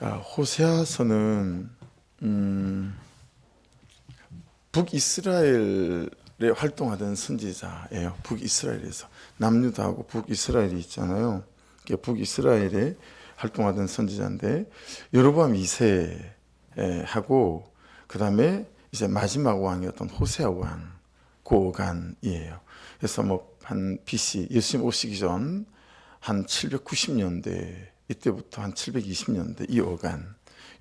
호세아서는 북이스라엘에 활동하던 선지자예요. 북이스라엘에서 남유다하고 북이스라엘이 있잖아요. 북이스라엘에 활동하던 선지자인데 여로보암 2세하고 그 다음에 이제 마지막 왕이었던 호세아 왕, 그 어간이에요. 그래서 뭐 한 BC 예수님 오시기 전 한 790년대 이때부터 한 720년대 이 어간,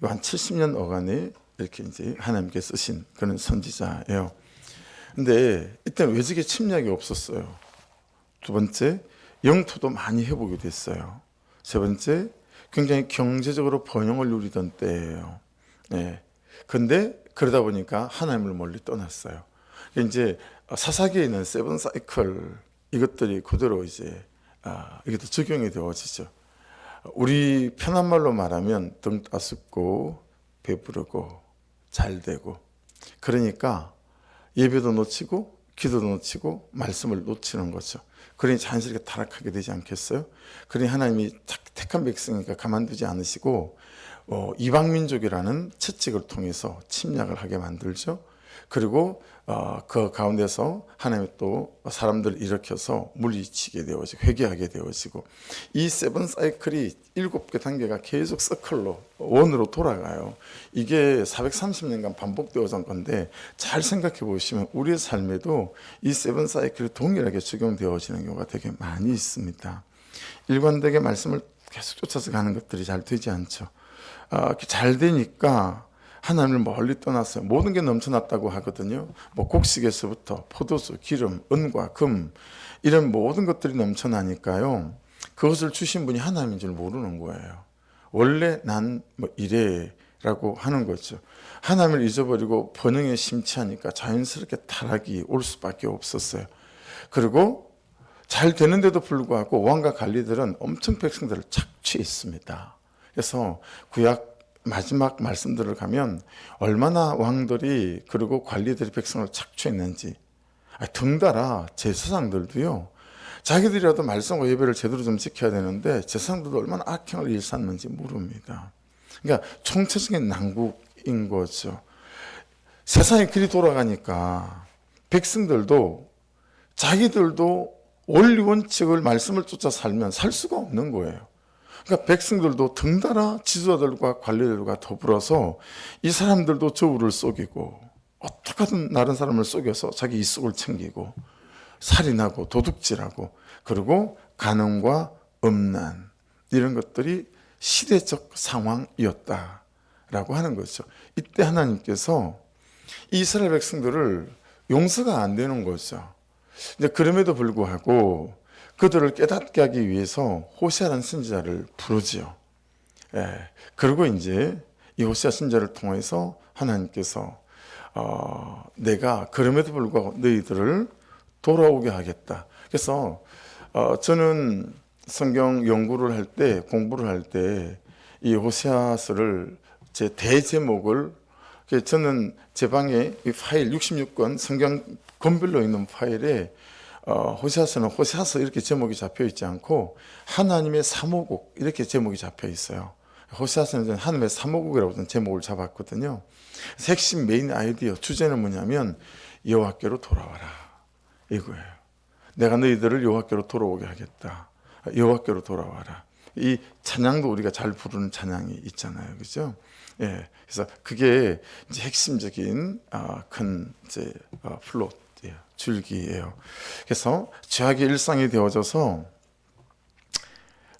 요 한 70년 어간에 이렇게 이제 하나님께서 쓰신 그런 선지자예요. 근데 이때는 외적의 침략이 없었어요. 두 번째, 영토도 많이 회복이 됐어요. 세 번째, 굉장히 경제적으로 번영을 누리던 때예요. 네. 근데 그러다 보니까 하나님을 멀리 떠났어요. 이제 사사기에 있는 세븐 사이클 이것들이 그대로 이제 이것도 적용이 되어지죠. 우리 편한 말로 말하면 등 따숩고 배부르고 잘 되고, 그러니까 예배도 놓치고 기도도 놓치고 말씀을 놓치는 거죠. 그러니 자연스럽게 타락하게 되지 않겠어요? 그러니 하나님이 택한 백성이니까 가만두지 않으시고 이방민족이라는 채찍을 통해서 침략을 하게 만들죠. 그리고 그 가운데서 하나님이 또 사람들을 일으켜서 물리치게 되어지고 회개하게 되어지고, 이 세븐 사이클이 7개 단계가 계속 서클로 원으로 돌아가요. 이게 430년간 반복되어져 온 건데 잘 생각해 보시면 우리의 삶에도 이 세븐 사이클이 동일하게 적용되어지는 경우가 되게 많이 있습니다. 일관되게 말씀을 계속 쫓아서 가는 것들이 잘 되지 않죠. 잘 되니까 하나님을 멀리 떠났어요. 모든 게 넘쳐났다고 하거든요. 뭐 곡식에서부터 포도주, 기름, 은과 금, 이런 모든 것들이 넘쳐나니까요. 그것을 주신 분이 하나님인 줄 모르는 거예요. 원래 난 뭐 이래라고 하는 거죠. 하나님을 잊어버리고 번영에 심취하니까 자연스럽게 타락이 올 수밖에 없었어요. 그리고 잘 되는데도 불구하고 왕과 관리들은 엄청 백성들을 착취했습니다. 그래서 구약 마지막 말씀들을 가면 얼마나 왕들이 그리고 관리들이 백성을 착취했는지, 덩달아 제사장들도요, 자기들이라도 말씀과 예배를 제대로 좀 지켜야 되는데 제사장들도 얼마나 악행을 일삼는지 모릅니다. 그러니까 총체적인 난국인 거죠. 세상이 그리 돌아가니까 백성들도 자기들도 원리 원칙을 말씀을 쫓아 살면 살 수가 없는 거예요. 그러니까 백성들도 덩달아 지도자들과 관리들과 더불어서 이 사람들도 저울을 속이고 어떻게든 다른 사람을 속여서 자기 이속을 챙기고 살인하고 도둑질하고, 그리고 간음과 음란, 이런 것들이 시대적 상황이었다라고 하는 거죠. 이때 하나님께서 이스라엘 백성들을 용서가 안 되는 거죠. 이제 그럼에도 불구하고 그들을 깨닫게 하기 위해서 호세아라는 선지자를 부르지요. 그리고 이제 이 호세아 선지자를 통해서 하나님께서 내가 그럼에도 불구하고 너희들을 돌아오게 하겠다. 그래서 저는 성경 연구를 할 때, 공부를 할 때 이 호세아서를 제 대제목을, 저는 제 방에 이 파일 66권 성경 권별로 있는 파일에 호세아서는 호세아서 이렇게 제목이 잡혀 있지 않고 하나님의 사모곡 이렇게 제목이 잡혀 있어요. 호세아서는 하나님의 사모곡이라고 제목을 잡았거든요. 핵심 메인 아이디어 주제는 뭐냐면 여호와께로 돌아와라 이거예요. 내가 너희들을 여호와께로 돌아오게 하겠다. 여호와께로 돌아와라. 이 찬양도 우리가 잘 부르는 찬양이 있잖아요, 그렇죠? 그래서 그게 이제 핵심적인 큰 이제 플롯, 줄기예요. 그래서 죄악의 일상이 되어져서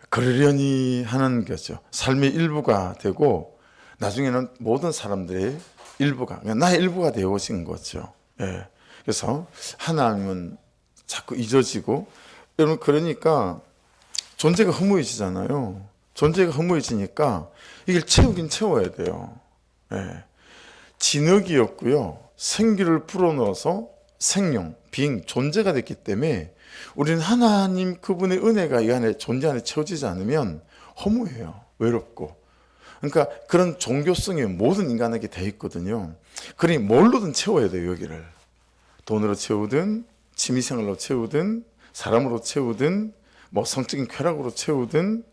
그러려니 하는 거죠. 삶의 일부가 되고 나중에는 모든 사람들의 일부가, 나의 일부가 되어진 거죠. 그래서 하나님은 자꾸 잊어지고, 여러분 그러니까 존재가 허무해지잖아요. 존재가 허무해지니까 이걸 채우긴 채워야 돼요. 진흙이었고요, 생기를 불어넣어서 생명, 빙, 존재가 됐기 때문에 우리는 하나님 그분의 은혜가 이 안에 존재 안에 채워지지 않으면 허무해요. 외롭고. 그러니까 그런 종교성이 모든 인간에게 돼 있거든요. 그러니 뭘로든 채워야 돼요, 여기를. 돈으로 채우든 취미생활로 채우든 사람으로 채우든 뭐 성적인 쾌락으로 채우든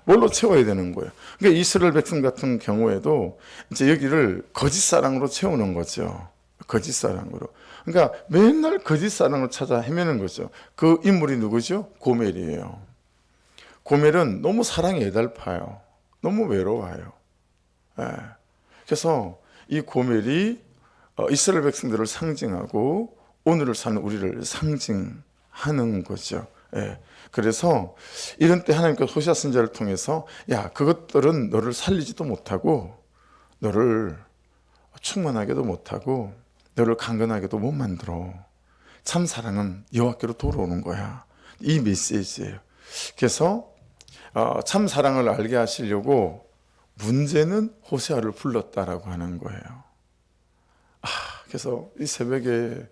뭘로 채워야 되는 거예요. 그러니까 이스라엘 백성 같은 경우에도 이제 여기를 거짓 사랑으로 채우는 거죠. 거짓 사랑으로. 그러니까 맨날 거짓 사랑을 찾아 헤매는 거죠. 그 인물이 누구죠? 고멜이에요. 고멜은 너무 사랑에 애달파요. 너무 외로워요. 예. 그래서 이 고멜이 이스라엘 백성들을 상징하고 오늘을 사는 우리를 상징하는 거죠. 예. 그래서 이런 때 하나님께서 호시아 선지자를 통해서 야, 그것들은 너를 살리지도 못하고 너를 충만하게도 못하고 너를 강건하게도 못 만들어. 참 사랑은 여호와께로 돌아오는 거야. 이 메시지예요. 그래서 참 사랑을 알게 하시려고 문제는 호세아를 불렀다라고 하는 거예요. 그래서 이 새벽에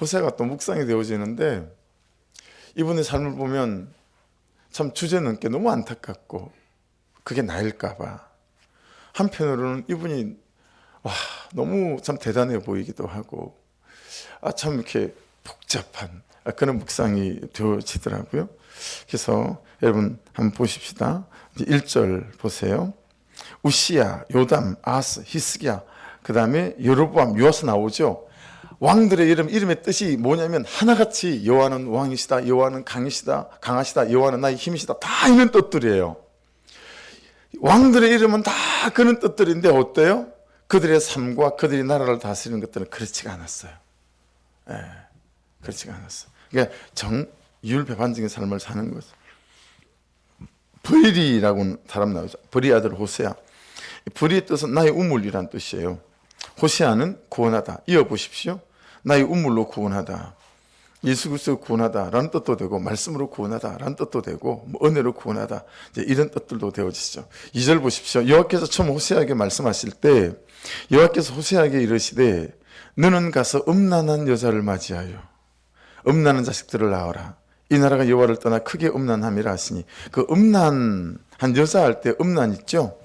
호세아가 또 묵상이 되어지는데 이분의 삶을 보면 참 주제넘게 너무 안타깝고 그게 나일까 봐. 한편으로는 이분이 너무 참 대단해 보이기도 하고 참 이렇게 복잡한 그런 묵상이 되어지더라고요. 그래서 여러분 한번 보십시다. 이제 1절 보세요. 우시야, 요담, 아스, 히스기야, 그 다음에 여로보암, 요아스 나오죠. 왕들의 이름의 뜻이 뭐냐면 하나같이 여호와는 왕이시다, 여호와는 강하시다, 여호와는 나의 힘이시다, 다 이런 뜻들이에요. 왕들의 이름은 다 그런 뜻들인데 어때요? 그들의 삶과 그들이 나라를 다스리는 것들은 그렇지가 않았어요. 그렇지가 않았어요. 그러니까 정율배반적인 삶을 사는 거죠. 브리라고 사람 나오죠. 브리 아들 호세아. 브리의 뜻은 나의 우물이란 뜻이에요. 호세아는 구원하다. 이어보십시오. 나의 우물로 구원하다. 예수 그리스도 구원하다라는 뜻도 되고 말씀으로 구원하다라는 뜻도 되고 은혜로 구원하다 이제 이런 뜻들도 되어지죠. 2절 보십시오. 여호와께서 처음 호세아에게 말씀하실 때 여호와께서 호세아에게 이르시되 너는 가서 음란한 여자를 맞이하여 음란한 자식들을 낳아라. 이 나라가 여호와를 떠나 크게 음란함이라 하시니 그 음란한 여자 할 때 음란 있죠.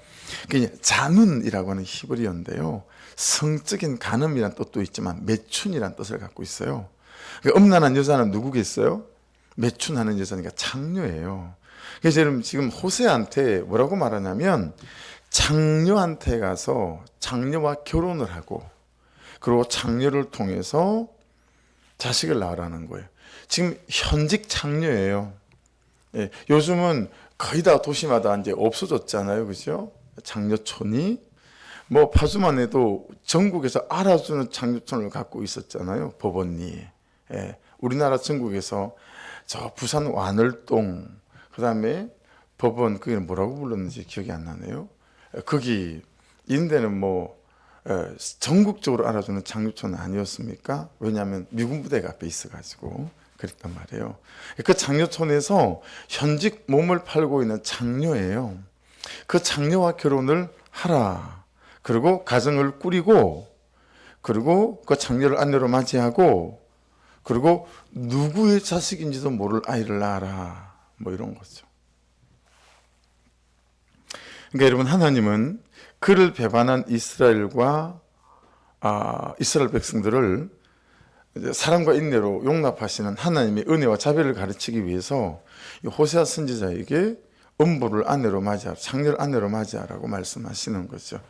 그게 잔운이라고 하는 히브리어인데요. 성적인 간음이란 뜻도 있지만 매춘이란 뜻을 갖고 있어요. 그러니까 음란한 여자는 누구겠어요? 매춘하는 여자니까 장녀예요. 그래서 여러분 지금 호세한테 뭐라고 말하냐면 장녀한테 가서 장녀와 결혼을 하고 그리고 장녀를 통해서 자식을 낳으라는 거예요. 지금 현직 장녀예요. 예, 요즘은 거의 다 도시마다 이제 없어졌잖아요, 그죠? 장녀촌이 뭐 파주만 해도 전국에서 알아주는 장녀촌을 갖고 있었잖아요, 법원이. 예, 우리나라 전국에서 저 부산 완월동 그다음에 법원 그게 뭐라고 불렀는지 기억이 안 나네요. 거기 이런 데는 뭐 전국적으로 알아주는 장녀촌은 아니었습니까? 왜냐하면 미군 부대가 앞에 있어가지고 그랬단 말이에요. 그 장녀촌에서 현직 몸을 팔고 있는 장녀예요. 그 장녀와 결혼을 하라. 그리고 가정을 꾸리고 그리고 그 장녀를 아내로 맞이하고 그리고 누구의 자식인지도 모를 아이를 낳아라. 뭐 이런 거죠. 그러니까 여러분 하나님은 그를 배반한 이스라엘과 이스라엘 백성들을 사랑과 인내로 용납하시는 하나님의 은혜와 자비를 가르치기 위해서 호세아 선지자에게 음부를 아내로 맞이하라, 장녀를 아내로 맞이하라고 말씀하시는 거죠.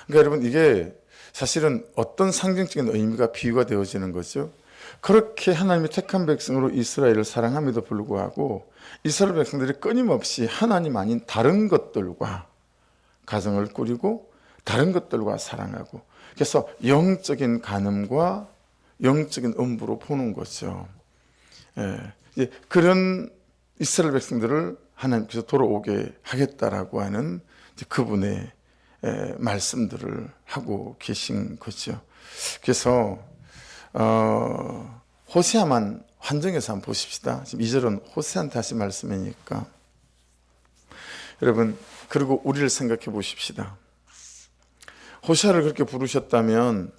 그러니까 여러분 이게 사실은 어떤 상징적인 의미가 비유가 되어지는 거죠. 그렇게 하나님의 택한 백성으로 이스라엘을 사랑함에도 불구하고 이스라엘 백성들이 끊임없이 하나님 아닌 다른 것들과 가정을 꾸리고 다른 것들과 사랑하고 그래서 영적인 간음과 영적인 음부로 보는 거죠. 예, 그런 이스라엘 백성들을 하나님께서 돌아오게 하겠다라고 하는 그분의 말씀들을 하고 계신 거죠. 그래서 호세아만 환정해서 한번 보십시다. 지금 2절은 호세아한테 하신 말씀이니까 여러분 그리고 우리를 생각해 보십시다. 호세아를 그렇게 부르셨다면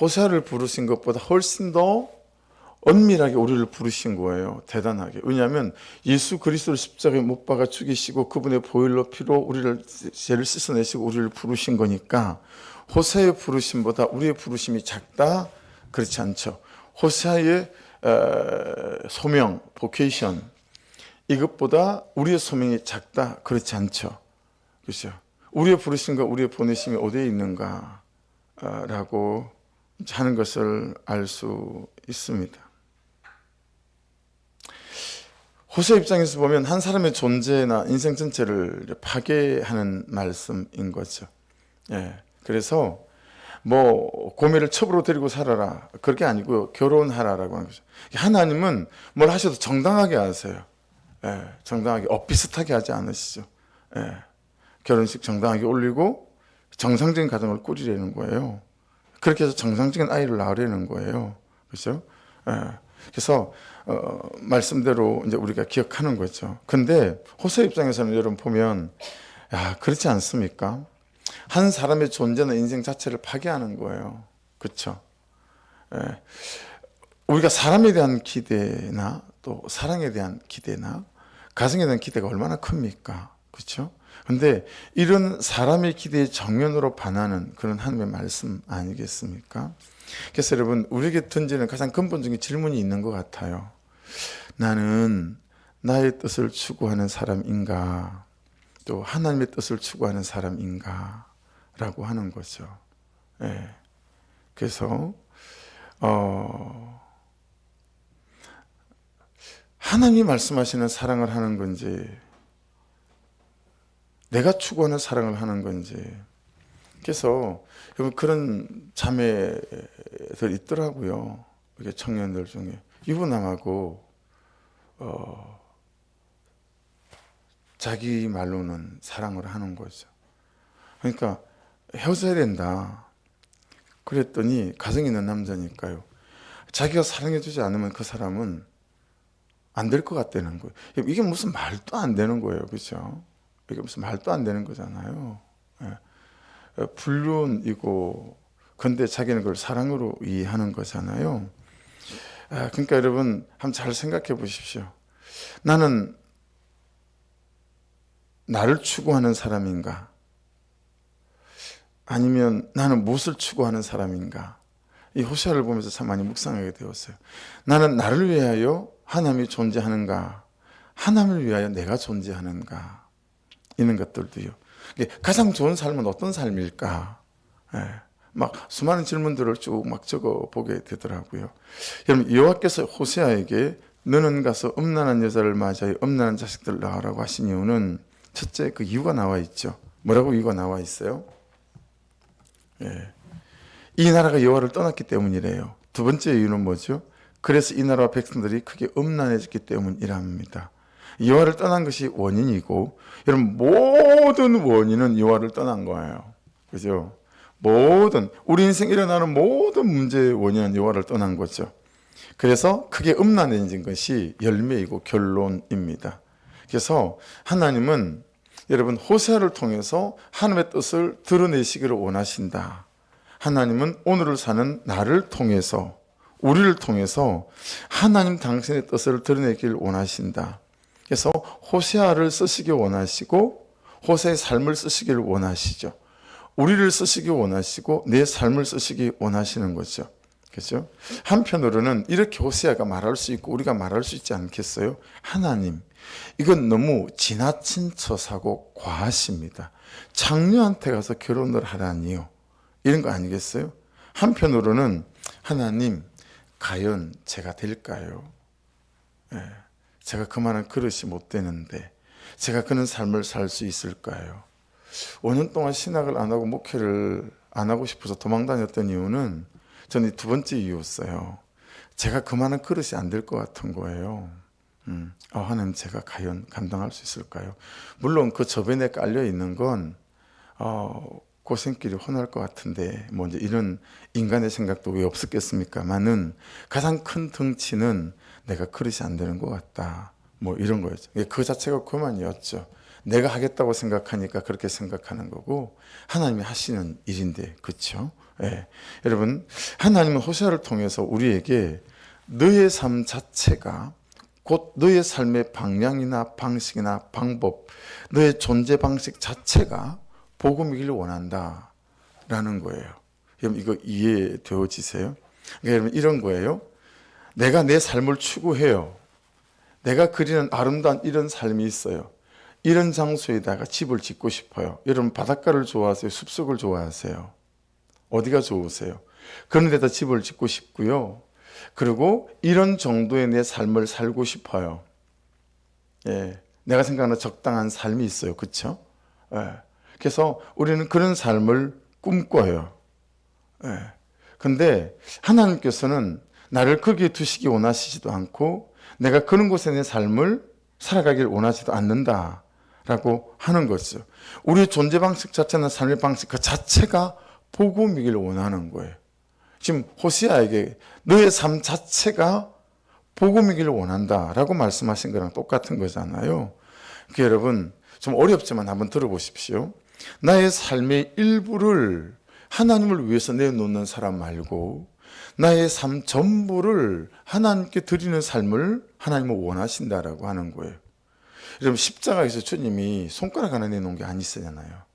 호세아를 부르신 것보다 훨씬 더 은밀하게 우리를 부르신 거예요. 대단하게. 왜냐하면 예수 그리스도를 십자가에 못 박아 죽이시고 그분의 보혈로 피로 우리를 죄를 씻어내시고 우리를 부르신 거니까 호세아의 부르심보다 우리의 부르심이 작다? 그렇지 않죠. 호세아의 소명, 보케이션 이것보다 우리의 소명이 작다? 그렇지 않죠. 그렇죠. 우리의 부르심과 우리의 보내심이 어디에 있는가? 라고 하는 것을 알 수 있습니다. 호세 입장에서 보면 한 사람의 존재나 인생 전체를 파괴하는 말씀인 거죠. 그래서 뭐 고매를 첩으로 데리고 살아라 그렇게 아니고요, 결혼하라라고 하는 거죠. 하나님은 뭘 하셔도 정당하게 하세요. 정당하게 엇비슷하게 하지 않으시죠. 결혼식 정당하게 올리고 정상적인 가정을 꾸리려는 거예요. 그렇게 해서 정상적인 아이를 낳으려는 거예요. 그렇죠? 그래서 말씀대로 이제 우리가 기억하는 거죠. 근데 호세 입장에서는 여러분 보면 그렇지 않습니까? 한 사람의 존재나 인생 자체를 파괴하는 거예요. 그렇죠? 우리가 사람에 대한 기대나 또 사랑에 대한 기대나 가정에 대한 기대가 얼마나 큽니까? 그렇죠? 근데 이런 사람의 기대에 정면으로 반하는 그런 하나님의 말씀 아니겠습니까? 그래서 여러분, 우리에게 던지는 가장 근본적인 질문이 있는 것 같아요. 나는 나의 뜻을 추구하는 사람인가? 또 하나님의 뜻을 추구하는 사람인가? 라고 하는 거죠. 그래서 하나님이 말씀하시는 사랑을 하는 건지, 내가 추구하는 사랑을 하는 건지. 그래서 그런 자매들 있더라고요. 이렇게 청년들 중에 유부남하고 자기 말로는 사랑을 하는 거죠. 그러니까 헤어져야 된다. 그랬더니 가정이 있는 남자니까요. 자기가 사랑해주지 않으면 그 사람은 안 될 것 같다는 거예요. 이게 무슨 말도 안 되는 거예요. 그렇죠? 이게 무슨 말도 안 되는 거잖아요. 불륜이고, 근데 자기는 그걸 사랑으로 이해하는 거잖아요. 그러니까 여러분 한번 잘 생각해 보십시오. 나는 나를 추구하는 사람인가? 아니면 나는 무엇을 추구하는 사람인가? 이 호세아를 보면서 참 많이 묵상하게 되었어요. 나는 나를 위하여 하나님이 존재하는가? 하나님을 위하여 내가 존재하는가? 이런 것들도요. 가장 좋은 삶은 어떤 삶일까? 막 수많은 질문들을 쭉 막 적어 보게 되더라고요. 여러분, 여호와께서 호세아에게 너는 가서 음란한 여자를 맞이하여 음란한 자식들을 낳으라고 하신 이유는, 첫째, 그 이유가 나와 있죠. 뭐라고 이유가 나와 있어요? 이 나라가 여호와를 떠났기 때문이래요. 두 번째 이유는 뭐죠? 그래서 이 나라와 백성들이 크게 음란해졌기 때문이랍니다. 여호와를 떠난 것이 원인이고, 여러분 모든 원인은 여호와를 떠난 거예요. 그죠? 모든 우리 인생 일어나는 모든 문제의 원인은 여호와를 떠난 거죠. 그래서 크게 음란해진 것이 열매이고 결론입니다. 그래서 하나님은 여러분 호세아를 통해서 하나님의 뜻을 드러내시기를 원하신다. 하나님은 오늘을 사는 나를 통해서, 우리를 통해서 하나님 당신의 뜻을 드러내기를 원하신다. 그래서 호세아를 쓰시기 원하시고 호세아의 삶을 쓰시기를 원하시죠. 우리를 쓰시기 원하시고 내 삶을 쓰시기 원하시는 거죠. 그렇죠? 한편으로는 이렇게 호세아가 말할 수 있고 우리가 말할 수 있지 않겠어요? 하나님, 이건 너무 지나친 처사고 과하십니다. 장녀한테 가서 결혼을 하라니요. 이런 거 아니겠어요? 한편으로는 하나님, 과연 제가 될까요? 제가 그만한 그릇이 못 되는데 제가 그런 삶을 살 수 있을까요? 5년 동안 신학을 안 하고 목회를 안 하고 싶어서 도망 다녔던 이유는 저는 두 번째 이유였어요. 제가 그만한 그릇이 안 될 것 같은 거예요. 하나님, 제가 과연 감당할 수 있을까요? 물론 그 저변에 깔려 있는 건 고생길이 훤할 것 같은데 뭐 이제 이런 인간의 생각도 왜 없었겠습니까만은 가장 큰 덩치는 내가 그릇이 안 되는 것 같다. 뭐 이런 거였죠. 그 자체가 그만이었죠. 내가 하겠다고 생각하니까 그렇게 생각하는 거고 하나님이 하시는 일인데, 그렇죠? 여러분, 하나님은 호세아를 통해서 우리에게 너의 삶 자체가 곧 너의 삶의 방향이나 방식이나 방법, 너의 존재 방식 자체가 복음이기를 원한다라는 거예요. 여러분, 이거 이해되어지세요? 그러니까 여러분, 이런 거예요. 내가 내 삶을 추구해요. 내가 그리는 아름다운 이런 삶이 있어요. 이런 장소에다가 집을 짓고 싶어요. 여러분 바닷가를 좋아하세요? 숲속을 좋아하세요? 어디가 좋으세요? 그런 데다 집을 짓고 싶고요. 그리고 이런 정도의 내 삶을 살고 싶어요. 예, 내가 생각하는 적당한 삶이 있어요. 그렇죠? 예, 그래서 우리는 그런 삶을 꿈꿔요. 예, 근데 하나님께서는 나를 거기에 두시기 원하시지도 않고 내가 그런 곳에 내 삶을 살아가길 원하지도 않는다라고 하는 거죠. 우리의 존재 방식 자체나 삶의 방식 그 자체가 복음이길 원하는 거예요. 지금 호시아에게 너의 삶 자체가 복음이길 원한다라고 말씀하신 거랑 똑같은 거잖아요. 그러니까 여러분 좀 어렵지만 한번 들어보십시오. 나의 삶의 일부를 하나님을 위해서 내놓는 사람 말고 나의 삶 전부를 하나님께 드리는 삶을 하나님은 원하신다라고 하는 거예요. 여러분 십자가에서 주님이 손가락 하나 내놓은 게 아니시잖아요.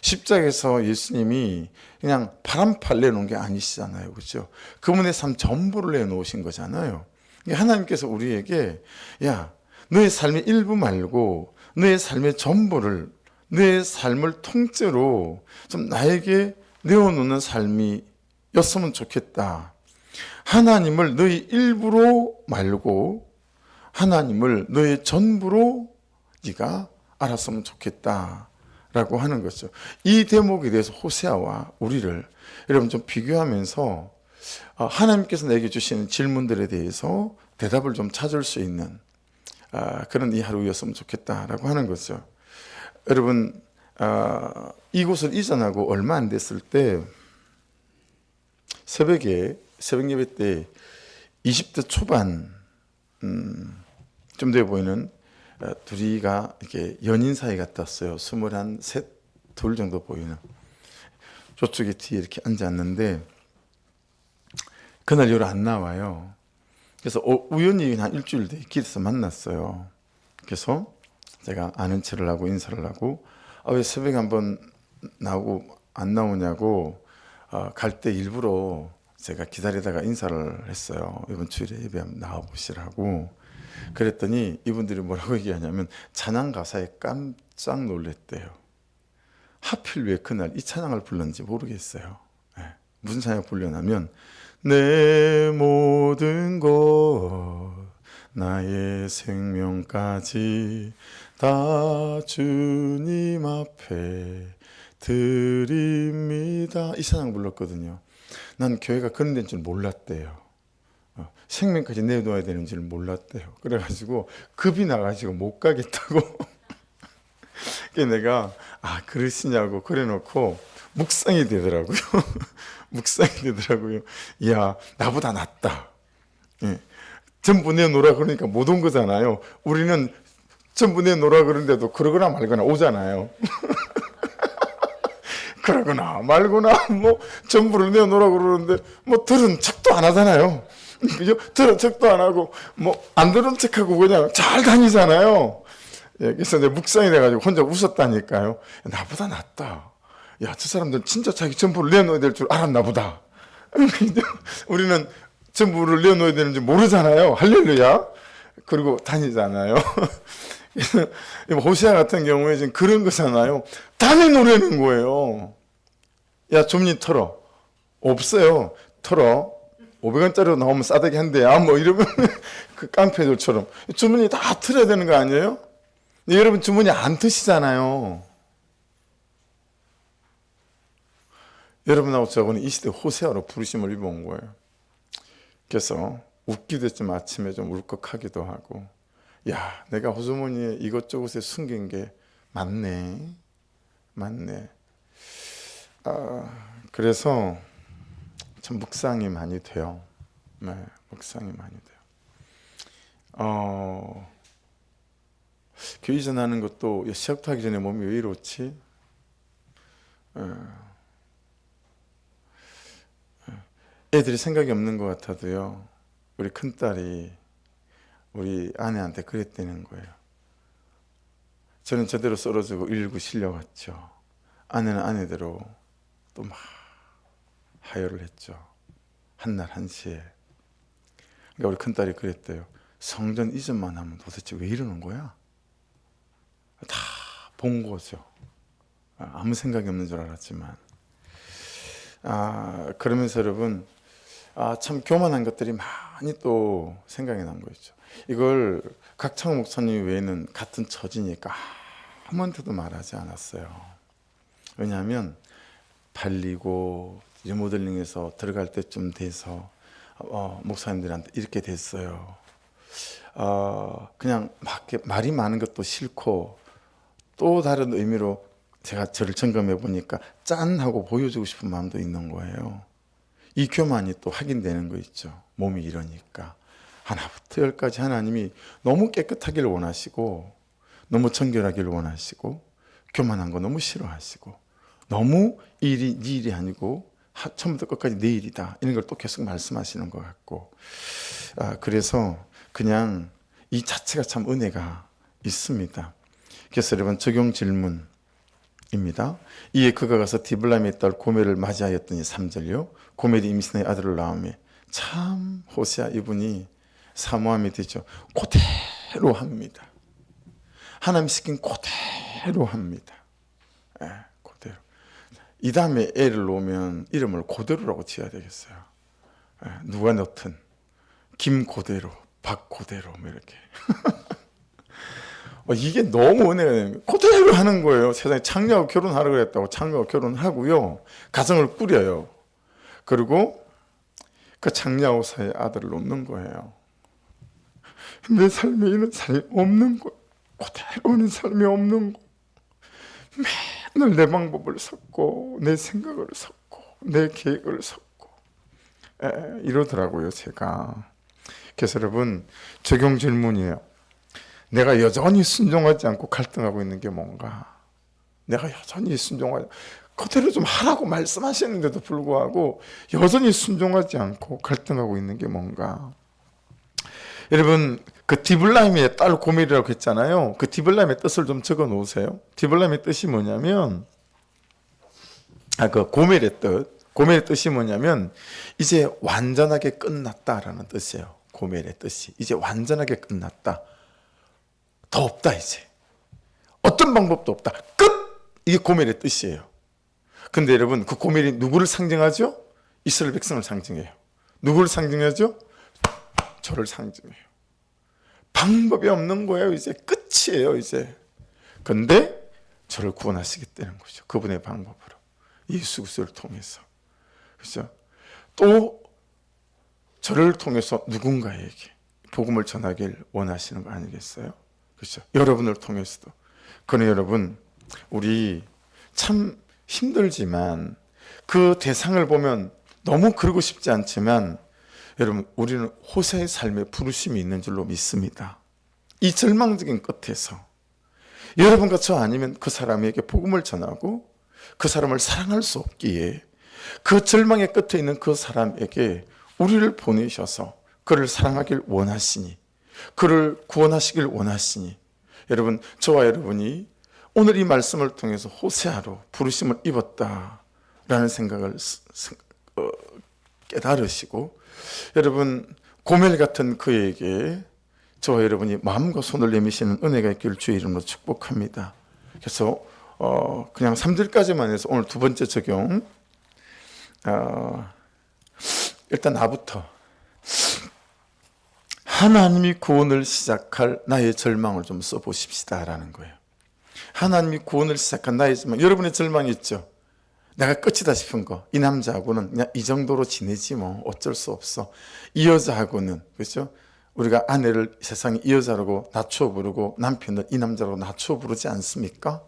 십자가에서 예수님이 그냥 바람팔 내놓은 게 아니시잖아요. 그렇죠? 그분의 삶 전부를 내놓으신 거잖아요. 하나님께서 우리에게 야, 너의 삶의 일부 말고 너의 삶의 전부를 너의 삶을 통째로 좀 나에게 내어놓는 삶이었으면 좋겠다. 하나님을 너의 일부로 말고 하나님을 너의 전부로 네가 알았으면 좋겠다 라고 하는 거죠. 이 대목에 대해서 호세아와 우리를 여러분 좀 비교하면서 하나님께서 내게 주시는 질문들에 대해서 대답을 좀 찾을 수 있는 그런 이 하루였으면 좋겠다라고 하는 거죠. 여러분 이곳을 이전하고 얼마 안 됐을 때 새벽 예배 때 20대 초반 좀 돼 보이는 둘이가 이렇게 연인 사이 같았어요. 21, 둘 정도 보이는 저쪽에 뒤에 이렇게 앉았는데 그날夜안 나와요. 그래서 우연히 한 일주일 뒤에 길에서 만났어요. 그래서 제가 아는 체를 하고 인사를 하고 왜 새벽에 한번 나오고 안 나오냐고 갈 때 일부러 제가 기다리다가 인사를 했어요. 이번 주일에 예배 한번 나와보시라고. 그랬더니 이분들이 뭐라고 얘기하냐면 찬양 가사에 깜짝 놀랐대요. 하필 왜 그날 이 찬양을 불렀는지 모르겠어요. 네. 무슨 찬양 불려냐면 내 모든 것 나의 생명까지 다 주님 앞에 드립니다. 이 찬양 불렀거든요. 난 교회가 그런 데인 줄 몰랐대요. 생명까지 내놓아야 되는 줄 몰랐대요. 그래가지고 급이 나가지고 못 가겠다고. 그래서 내가 그러시냐고 그래놓고 묵상이 되더라고요. 묵상이 되더라고요. 이야 나보다 낫다. 예. 전부 내놓으라 그러니까 못 온 거잖아요. 우리는 전부 내놓으라 그러는데도 그러거나 말거나 오잖아요. 그러거나 말거나 뭐 전부를 내놓으라 그러는데 뭐 들은 척도 안 하잖아요. 그죠? 들은 척도 안 하고 뭐 안 들은 척하고 그냥 잘 다니잖아요. 예, 그래서 내 묵상이 돼가지고 혼자 웃었다니까요. 나보다 낫다. 야, 저 사람들 진짜 자기 전부를 내놓아야 될 줄 알았나 보다. 우리는 전부를 내놓아야 되는지 모르잖아요. 할렐루야. 그리고 다니잖아요. 호시아 같은 경우에 지금 그런 거잖아요. 다 내놓으려는 거예요. 야, 좀니 털어. 없어요. 털어. 500원짜리로 나오면 싸대기 한대야. 뭐 이러면 그 깡패들처럼. 주머니 다 틀어야 되는 거 아니에요? 여러분 주머니 안 트시잖아요. 여러분하고 저거는 이 시대 호세아로 부르심을 입어온 거예요. 그래서 웃기도 했지만 아침에 좀 울컥하기도 하고 야 내가 호주머니에 이것저것에 숨긴 게 많네. 그래서 참 묵상이 많이 돼요. 네, 묵상이 많이 돼요. 교회 전하는 것도 시작도 하기 전에 몸이 왜 이렇지? 애들이 생각이 없는 것 같아도요. 우리 큰딸이 우리 아내한테 그랬다는 거예요. 저는 저대로 썰어주고 119 실려갔죠. 아내는 아내대로 또 막 하혈을 했죠. 한날 1시에. 그러니까 우리 큰딸이 그랬대요. 성전 이전만 하면 도대체 왜 이러는 거야? 다 본 거죠. 아무 생각이 없는 줄 알았지만. 그러면서 여러분, 참 교만한 것들이 많이 또 생각이 난 거 있죠. 이걸 각창 목사님 외에는 같은 처지니까 아무한테도 말하지 않았어요. 왜냐하면 발리고 리모델링해서 들어갈 때쯤 돼서 목사님들한테 이렇게 됐어요. 그냥 말이 많은 것도 싫고, 또 다른 의미로 제가 저를 점검해 보니까 짠 하고 보여주고 싶은 마음도 있는 거예요. 이 교만이 또 확인되는 거 있죠. 몸이 이러니까. 하나부터 열까지 하나님이 너무 깨끗하길 원하시고, 너무 정결하길 원하시고, 교만한 거 너무 싫어하시고, 너무 일이 네 일이 아니고 처음부터 끝까지 내 일이다, 이런 걸 또 계속 말씀하시는 것 같고, 그래서 그냥 이 자체가 참 은혜가 있습니다. 그래서 여러분, 적용 질문입니다. 이에 그가 가서 디블라임의 딸 고멜을 맞이하였더니 3절요. 고멜이 임신의 아들을 낳으며, 참 호세아 이분이 사모함이 되죠. 그대로 합니다. 하나님 시킨 그대로 합니다. 그대로. 이 다음에 애를 놓으면 이름을 그대로라고 지어야 되겠어요. 누가 넣든 김 그대로, 박 그대로, 뭐 이렇게. 이게 너무 은혜가 되는 거예요. 그대로 하는 거예요. 세상에 창녀하고 결혼하라고 그랬다고 창녀하고 결혼하고요, 가정을 꾸려요. 그리고 그 창녀하고 사이에 아들을 놓는 거예요. 내 삶에 이런 삶이 없는 거, 그대로는 삶이 없는 거, 맨날 내 방법을 섞고 내 생각을 섞고 내 계획을 섞고 이러더라고요, 제가. 그래서 여러분, 적용 질문이에요. 내가 여전히 순종하지 않고 갈등하고 있는 게 뭔가? 내가 여전히 순종하지, 그대로 좀 하라고 말씀하시는데도 불구하고 여전히 순종하지 않고 갈등하고 있는 게 뭔가? 여러분, 그 디블라임의 딸 고멜이라고 했잖아요. 그 디블라임의 뜻을 좀 적어 놓으세요. 디블라임의 뜻이 뭐냐면, 그 고멜의 뜻이 뭐냐면, 이제 완전하게 끝났다라는 뜻이에요. 고멜의 뜻이 이제 완전하게 끝났다. 더 없다, 이제 어떤 방법도 없다, 끝! 이게 고멜의 뜻이에요. 근데 여러분, 그 고멜이 누구를 상징하죠? 이스라엘 백성을 상징해요. 누구를 상징하죠? 저를 상징해요. 방법이 없는 거예요. 이제 끝이에요, 이제. 근데 저를 구원하시겠다는 거죠. 그분의 방법으로, 예수 그리스도를 통해서. 그렇죠? 또 저를 통해서 누군가에게 복음을 전하길 원하시는 거 아니겠어요? 그렇죠? 여러분을 통해서도. 그러나 여러분, 우리 참 힘들지만, 그 대상을 보면 너무 그러고 싶지 않지만, 여러분, 우리는 호세의 삶에 부르심이 있는 줄로 믿습니다. 이 절망적인 끝에서 여러분과 저 아니면 그 사람에게 복음을 전하고 그 사람을 사랑할 수 없기에, 그 절망의 끝에 있는 그 사람에게 우리를 보내셔서 그를 사랑하길 원하시니, 그를 구원하시길 원하시니, 여러분, 저와 여러분이 오늘 이 말씀을 통해서 호세아로 부르심을 입었다라는 생각을 깨달으시고, 여러분, 고멜 같은 그에게 저와 여러분이 마음과 손을 내미시는 은혜가 있기를 주의 이름으로 축복합니다. 그래서 그냥 3절까지만 해서 오늘 두 번째 적용, 일단 나부터 하나님이 구원을 시작할 나의 절망을 좀 써보십시다라는 거예요. 하나님이 구원을 시작한 나의 절망, 여러분의 절망이 있죠. 내가 끝이다 싶은 거, 이 남자하고는 그냥 이 정도로 지내지 뭐, 어쩔 수 없어. 이 여자하고는, 그렇죠? 우리가 아내를 세상에 이 여자라고 낮춰 부르고 남편을 이 남자라고 낮춰 부르지 않습니까?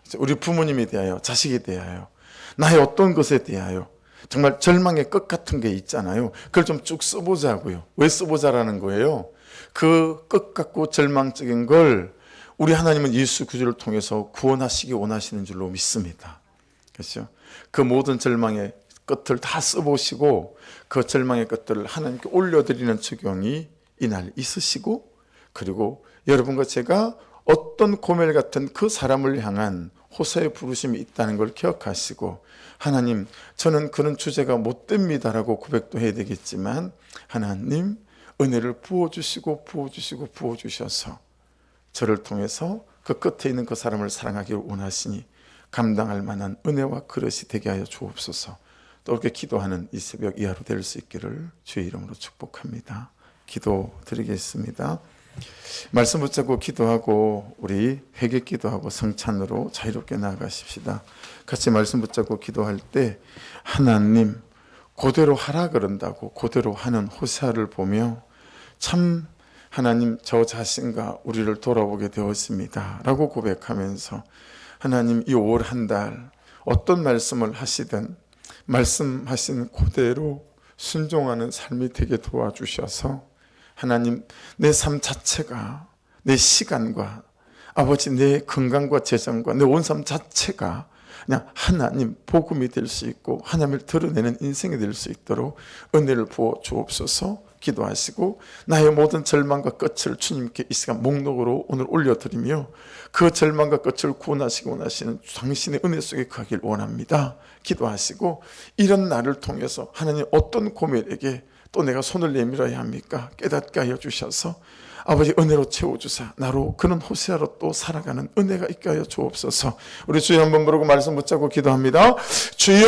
그렇죠? 우리 부모님에 대하여, 자식에 대하여, 나의 어떤 것에 대하여 정말 절망의 끝 같은 게 있잖아요. 그걸 좀 쭉 써보자고요. 왜 써보자라는 거예요? 그 끝 같고 절망적인 걸 우리 하나님은 예수 그리스도를 통해서 구원하시기 원하시는 줄로 믿습니다. 그렇죠? 그 모든 절망의 끝을 다 써보시고, 그 절망의 끝들을 하나님께 올려드리는 적용이 이날 있으시고, 그리고 여러분과 제가 어떤 고멜 같은 그 사람을 향한 호세의 부르심이 있다는 걸 기억하시고, 하나님, 저는 그런 주제가 못 됩니다라고 고백도 해야 되겠지만, 하나님, 은혜를 부어주시고 부어주셔서 저를 통해서 그 끝에 있는 그 사람을 사랑하기를 원하시니 감당할 만한 은혜와 그릇이 되게 하여 주옵소서. 또 이렇게 기도하는 이 새벽 이 하루 될 수 있기를 주의 이름으로 축복합니다. 기도 드리겠습니다. 말씀 붙잡고 기도하고 우리 회개 기도하고 성찬으로 자유롭게 나아가십시다. 같이 말씀 붙잡고 기도할 때 하나님 그대로 하라 그런다고 그대로 하는 호세아를 보며 참 하나님 저 자신과 우리를 돌아보게 되었습니다 라고 고백하면서 하나님 이 올 한 달 어떤 말씀을 하시든 말씀하신 그대로 순종하는 삶이 되게 도와주셔서 하나님 내 삶 자체가 내 시간과 아버지 내 건강과 재정과 내 온 삶 자체가 그냥 하나님 복음이 될 수 있고 하나님을 드러내는 인생이 될 수 있도록 은혜를 부어 주옵소서. 기도하시고 나의 모든 절망과 끝을 주님께 이 시간 목록으로 오늘 올려드리며 그 절망과 끝을 구원하시기 원하시는 당신의 은혜 속에 가길 원합니다. 기도하시고 이런 날을 통해서 하나님 어떤 고민에게 또 내가 손을 내밀어야 합니까? 깨닫게 하여 주셔서 아버지 은혜로 채워주사 나로 그는 호세아로 또 살아가는 은혜가 있게 하여 주옵소서. 우리 주여 한번 부르고 말씀 붙잡고 기도합니다. 주여